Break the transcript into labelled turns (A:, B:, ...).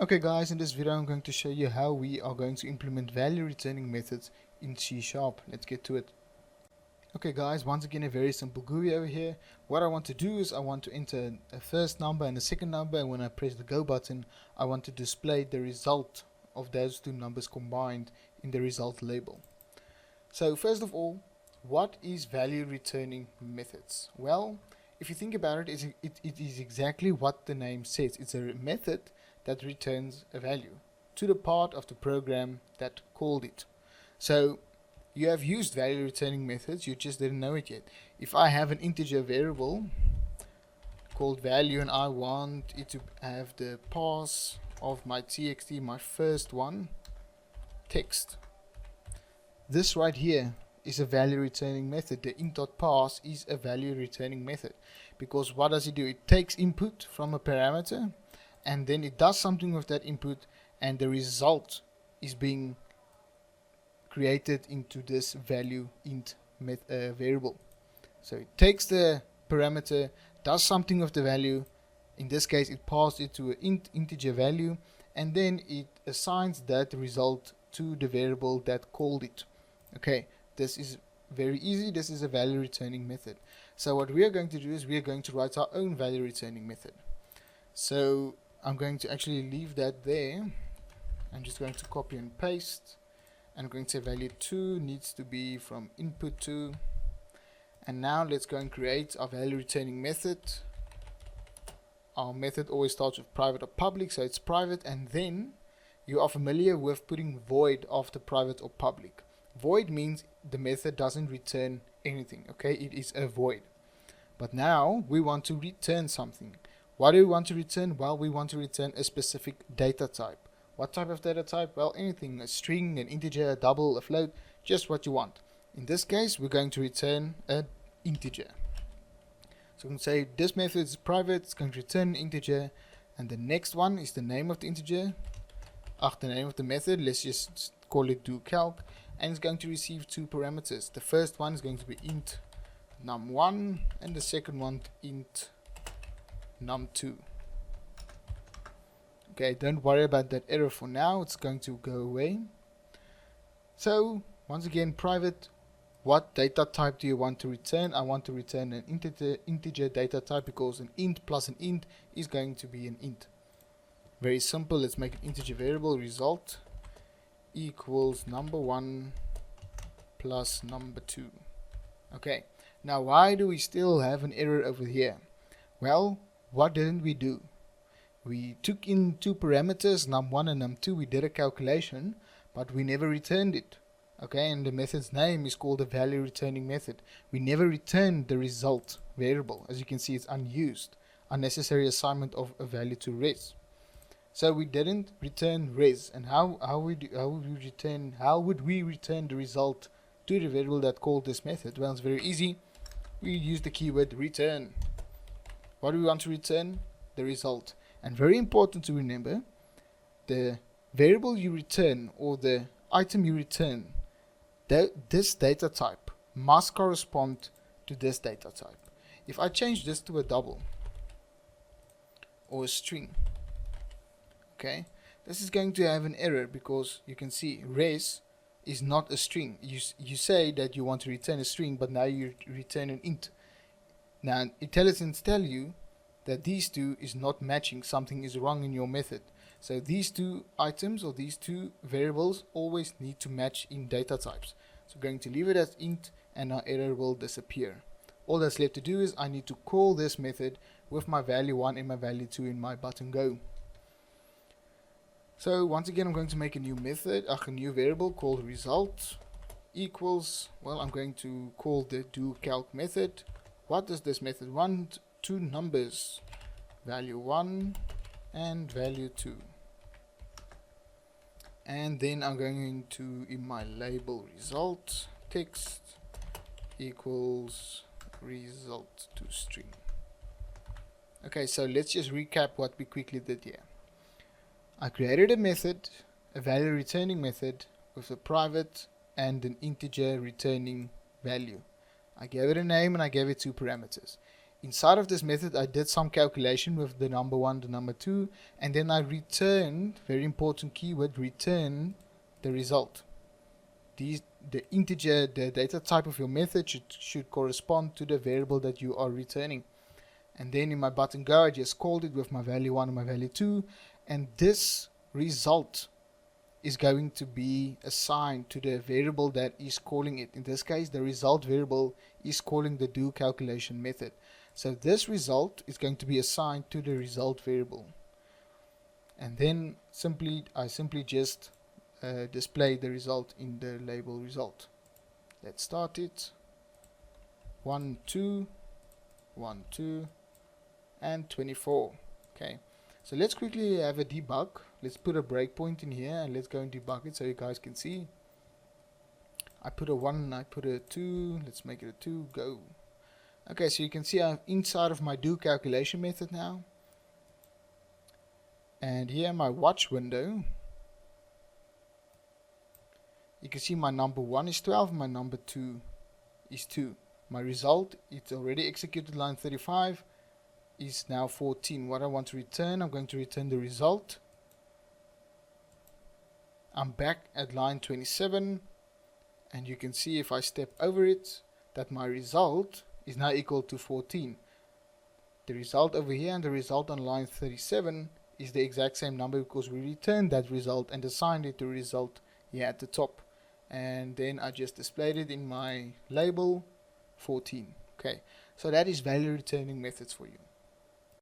A: Okay guys, in this video I'm going to show you how we are going to implement value returning methods in C#. Let's get to it. Okay guys, once again a very simple GUI over here. What I want to do is I want to enter a first number and a second number, and when I press the go button I want to display the result of those two numbers combined in the result label. So first of all, what is value returning methods? Well, if you think about it, it is exactly what the name says. It's a method that returns a value to the part of the program that called it. So you have used value returning methods, you just didn't know it yet. If I have an integer variable called value and I want it to have the pass of my txt, my first one, text, this right here is a value returning method. The int.parse is a value returning method, because what does it do? It takes input from a parameter and then it does something with that input, and the result is being created into this value int variable. So it takes the parameter, does something with the value, in this case it passed it to an integer value, and then it assigns that result to the variable that called it. Okay, this is very easy. This is a value returning method. So what we are going to do is we are going to write our own value returning method. So I'm going to actually leave that there. I'm just going to copy and paste. I'm going to say value 2 needs to be from input 2. And now let's go and create our value returning method. Our method always starts with private or public, so it's private, and then you are familiar with putting void after private or public. Void means the method doesn't return anything, okay? It is a void. But now we want to return something. What do we want to return? Well, we want to return a specific data type. What type of data type? Well, anything, a string, an integer, a double, a float, just what you want. In this case, we're going to return an integer. So we can say this method is private, it's going to return an integer, and the next one is the name of the integer. The name of the method, let's just call it doCalc, and it's going to receive two parameters. The first one is going to be int num1, and the second one int num2. Okay, don't worry about that error for now, it's going to go away. So once again, private, what data type do you want to return? I want to return an integer data type, because an int plus an int is going to be an int. Very simple. Let's make an integer variable. Result equals number1 plus number2. Okay, now why do we still have an error over here? Well, what didn't we do? We took in two parameters, num1 and num2. We did a calculation, but we never returned it. Okay, and the method's name is called a value returning method. We never returned the result variable. As you can see, it's unused. Unnecessary assignment of a value to res. So we didn't return res. And how would we return the result to the variable that called this method? Well, it's very easy. We use the keyword return. What do we want to return? The result. And very important to remember, the variable you return, or the item you return, this data type must correspond to this data type. If I change this to a double or a string, okay, this is going to have an error, because you can see res is not a string. You say that you want to return a string, but now you return an int. Now IntelliSense tell you that these two is not matching. Something is wrong in your method. So these two items, or these two variables, always need to match in data types. So I'm going to leave it as int, and our error will disappear. All that's left to do is I need to call this method with my value 1 and my value 2 in my button go. So once again, I'm going to make a new method, a new variable called result equals, well, I'm going to call the doCalc method. What does this method want? Two numbers, value 1 and value 2. And then I'm going to, in my label, result text equals result to string. Okay, so let's just recap what we quickly did here. I created a method, a value returning method, with a private and an integer returning value. I gave it a name and I gave it two parameters. Inside of this method, I did some calculation with the number 1, the number 2, and then I returned, very important keyword, return the result. The integer, the data type of your method should correspond to the variable that you are returning. And then in my button go, I just called it with my value 1 and my value 2, and this result is going to be assigned to the variable that is calling it. In this case, the result variable is calling the do calculation method. So this result is going to be assigned to the result variable. And then I simply just display the result in the label result. Let's start it. 1, 2, 1, 2, and 24. Okay. So let's quickly have a debug. Let's put a breakpoint in here and let's go and debug it so you guys can see. I put a 1, I put a 2, let's make it a 2, go. Okay, so you can see I'm inside of my do calculation method now. And here in my watch window, you can see my number 1 is 12, my number 2 is 2. My result, it's already executed line 35, is now 14. What I want to return, I'm going to return the result. I'm back at line 27, and you can see if I step over it that my result is now equal to 14. The result over here and the result on line 37 is the exact same number because we returned that result and assigned it to result here at the top, and then I just displayed it in my label 14. Okay, so that is value returning methods for you.